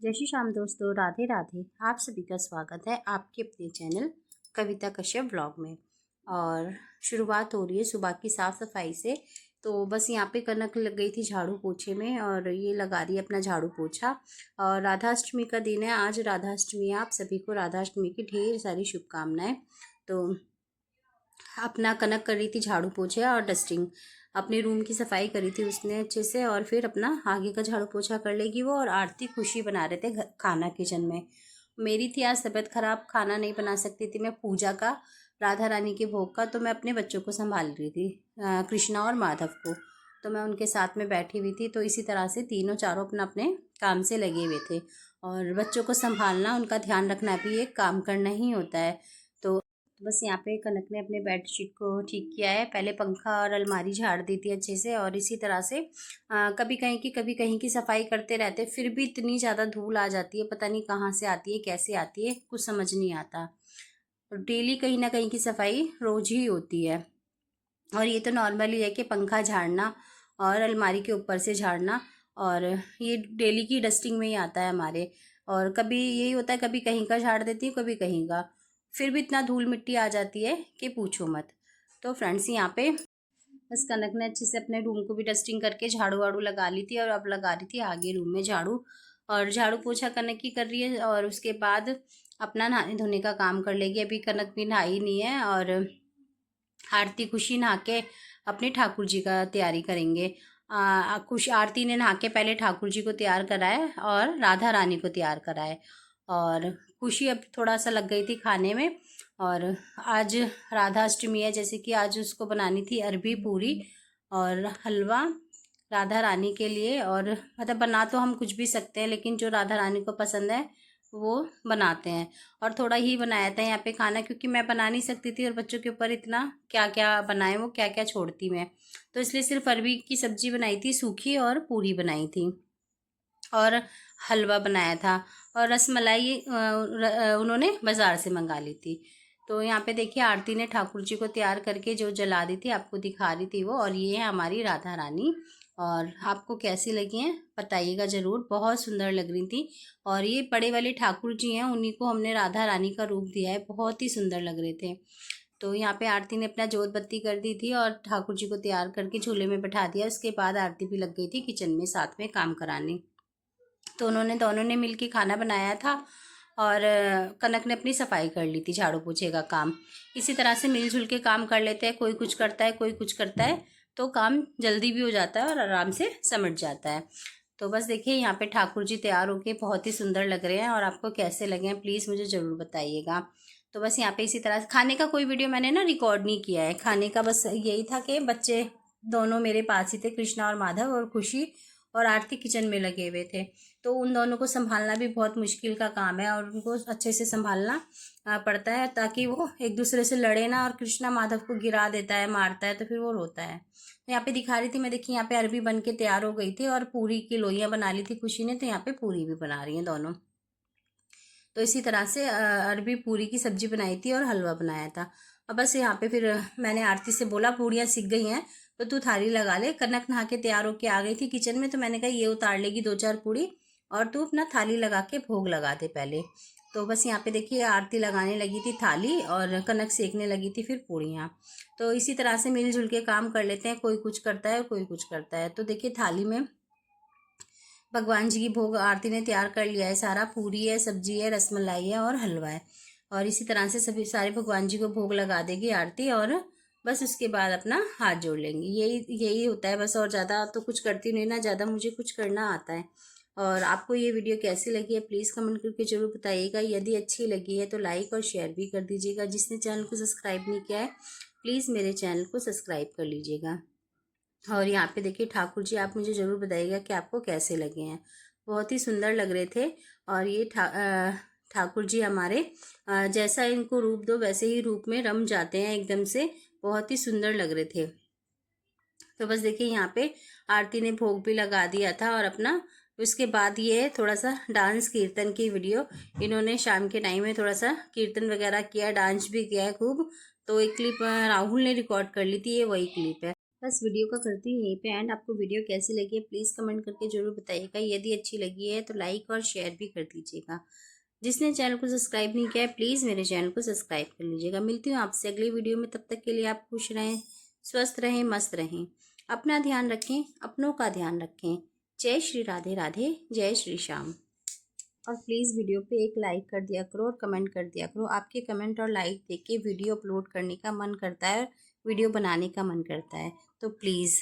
जय श्री श्याम दोस्तों, राधे राधे। आप सभी का स्वागत है आपके अपने चैनल कविता कश्यप ब्लॉग में। और शुरुआत हो रही है सुबह की साफ़ सफाई से। तो बस यहाँ पे कनक लग गई थी झाड़ू पोछे में और ये लगा रही है अपना झाड़ू पोछा। और राधाष्टमी का दिन है, आज राधाष्टमी है। आप सभी को राधाष्टमी की ढेर सारी शुभकामनाएं। तो अपना कनक कर रही थी झाड़ू पोछे और डस्टिंग, अपने रूम की सफाई करी थी उसने अच्छे से। और फिर अपना आगे का झाड़ू पोछा कर लेगी वो। और आरती खुशी बना रहे थे खाना किचन में। मेरी थी आज तबीयत खराब, खाना नहीं बना सकती थी मैं पूजा का, राधा रानी के भोग का। तो मैं अपने बच्चों को संभाल रही थी, कृष्णा और माधव को। तो मैं उनके साथ में बैठी हुई थी। तो इसी तरह से तीनों चारों अपना अपने काम से लगे हुए थे। और बच्चों को संभालना, उनका ध्यान रखना भी एक काम करना ही होता है। तो बस यहाँ पे कनक ने अपने बेडशीट को ठीक किया है। पहले पंखा और अलमारी झाड़ दी थी अच्छे से। और इसी तरह से कभी कहीं की सफाई करते रहते। फिर भी इतनी ज़्यादा धूल आ जाती है, पता नहीं कहाँ से आती है, कैसे आती है, कुछ समझ नहीं आता। डेली कहीं ना कहीं की सफाई रोज़ ही होती है। और ये तो नॉर्मल ही है कि पंखा झाड़ना और अलमारी के ऊपर से झाड़ना, और ये डेली की डस्टिंग में ही आता है हमारे। और कभी यही होता है, कभी कहीं का झाड़ देती हूँ, कभी कहीं का। फिर भी इतना धूल मिट्टी आ जाती है कि पूछो मत। तो फ्रेंड्स, यहाँ पे बस कनक ने अच्छे से अपने रूम को भी डस्टिंग करके झाड़ू वाड़ू लगा ली थी। और अब लगा रही थी आगे रूम में झाड़ू। और झाड़ू पोछा कनक की कर रही है। और उसके बाद अपना नहाने धोने का काम कर लेगी। अभी कनक भी नहाई नहीं है। और आरती खुशी नहा के अपने ठाकुर जी का तैयारी करेंगे। खुश आरती ने नहा के पहले ठाकुर जी को तैयार कराए और राधा रानी को तैयार कराए। और खुशी अब थोड़ा सा लग गई थी खाने में। और आज राधा अष्टमी है, जैसे कि आज उसको बनानी थी अरबी पूरी और हलवा राधा रानी के लिए। और मतलब बना तो हम कुछ भी सकते हैं, लेकिन जो राधा रानी को पसंद है वो बनाते हैं। और थोड़ा ही बनाया था यहाँ पे खाना, क्योंकि मैं बना नहीं सकती थी और बच्चों के ऊपर इतना क्या क्या बनाए, वो क्या क्या छोड़ती मैं। तो इसलिए सिर्फ अरबी की सब्जी बनाई थी सूखी, और पूरी बनाई थी, और हलवा बनाया था। और रसमलाई उन्होंने बाज़ार से मंगा ली थी। तो यहाँ पे देखिए आरती ने ठाकुर जी को तैयार करके जो जला दी थी, आपको दिखा रही थी वो। और ये है हमारी राधा रानी। और आपको कैसी लगी हैं बताइएगा ज़रूर, बहुत सुंदर लग रही थी। और ये बड़े वाले ठाकुर जी हैं, उन्हीं को हमने राधा रानी का रूप दिया है, बहुत ही सुंदर लग रहे थे। तो यहाँ पे आरती ने अपना जोत बत्ती कर दी थी और ठाकुर जी को तैयार करके झूले में बैठा दिया। उसके बाद आरती भी लग गई थी किचन में साथ में काम कराने। तो उन्होंने दोनों ने मिलके खाना बनाया था। और कनक ने अपनी सफाई कर ली थी, झाड़ू पोछे का काम। इसी तरह से मिलजुल के काम कर लेते हैं, कोई कुछ करता है कोई कुछ करता है, तो काम जल्दी भी हो जाता है और आराम से समझ जाता है। तो बस देखिए यहाँ पे ठाकुर जी तैयार होके बहुत ही सुंदर लग रहे हैं। और आपको कैसे लगे हैं प्लीज़ मुझे ज़रूर बताइएगा। तो बस यहाँ पे इसी तरह से खाने का कोई वीडियो मैंने ना रिकॉर्ड नहीं किया है खाने का। बस यही था कि बच्चे दोनों मेरे पास ही थे, कृष्णा और माधव, और खुशी और आरती किचन में लगे हुए थे। तो उन दोनों को संभालना भी बहुत मुश्किल का काम है, और उनको अच्छे से संभालना पड़ता है, ताकि वो एक दूसरे से लड़े ना। और कृष्णा माधव को गिरा देता है, मारता है, तो फिर वो रोता है। तो यहाँ पे दिखा रही थी मैं, देखिए यहाँ पे अरबी बन के तैयार हो गई थी। और पूरी की लोइयाँ बना ली थी खुशी ने, तो यहाँ पे पूरी भी बना रही हैं दोनों। तो इसी तरह से अरबी पूरी की सब्जी बनाई थी और हलवा बनाया था। अब बस यहाँ पे फिर मैंने आरती से बोला पूड़ियाँ सिक गई हैं तो तू थाली लगा ले। कनक नहा के तैयार होके आ गई थी किचन में, तो मैंने कहा ये उतार लेगी दो चार पूड़ी, और तू अपना थाली लगा के भोग लगा दे पहले। तो बस यहाँ पे देखिए आरती लगाने लगी थी थाली, और कनक सेकने लगी थी फिर पूड़ियाँ। तो इसी तरह से मिलजुल के काम कर लेते हैं, कोई कुछ करता है कोई कुछ करता है। तो देखिए थाली में भगवान जी की भोग आरती ने तैयार कर लिया है सारा। पूरी है, सब्जी है, रसमलाई है और हलवा है। और इसी तरह से सभी सारे भगवान जी को भोग लगा देगी आरती। और बस उसके बाद अपना हाथ जोड़ लेंगे, यही यही होता है बस। और ज़्यादा तो कुछ करती नहीं ना, ज़्यादा मुझे कुछ करना आता है। और आपको ये वीडियो कैसी लगी है प्लीज़ कमेंट करके ज़रूर बताइएगा। यदि अच्छी लगी है तो लाइक और शेयर भी कर दीजिएगा। जिसने चैनल को सब्सक्राइब नहीं किया है प्लीज़ मेरे चैनल को सब्सक्राइब कर लीजिएगा। और यहाँ पे देखिए ठाकुर जी, आप मुझे ज़रूर बताइएगा कि आपको कैसे लगे हैं, बहुत ही सुंदर लग रहे थे। और ये ठाकुर जी हमारे जैसा इनको रूप दो वैसे ही रूप में रम जाते हैं एकदम से, बहुत ही सुंदर लग रहे थे। तो बस देखिए यहाँ पे आरती ने भोग भी लगा दिया था। और अपना उसके बाद ये थोड़ा सा डांस कीर्तन की वीडियो, इन्होंने शाम के टाइम में थोड़ा सा कीर्तन वगैरह किया, डांस भी किया है खूब। तो एक क्लिप राहुल ने रिकॉर्ड कर ली थी, ये वही क्लिप है। बस वीडियो का करती हूँ यहीं पे एंड। आपको वीडियो कैसी लगी है प्लीज़ कमेंट करके ज़रूर बताइएगा। यदि अच्छी लगी है तो लाइक और शेयर भी कर दीजिएगा। जिसने चैनल को सब्सक्राइब नहीं किया है प्लीज़ मेरे चैनल को सब्सक्राइब कर लीजिएगा। मिलती हूँ आपसे अगली वीडियो में, तब तक के लिए आप खुश रहें, स्वस्थ रहें, मस्त रहें, अपना ध्यान रखें, अपनों का ध्यान रखें। जय श्री राधे राधे, जय श्री श्याम। और प्लीज़ वीडियो पे एक लाइक कर दिया करो और कमेंट कर दिया करो। आपके कमेंट और लाइक देख के वीडियो अपलोड करने का मन करता है, वीडियो बनाने का मन करता है, तो प्लीज़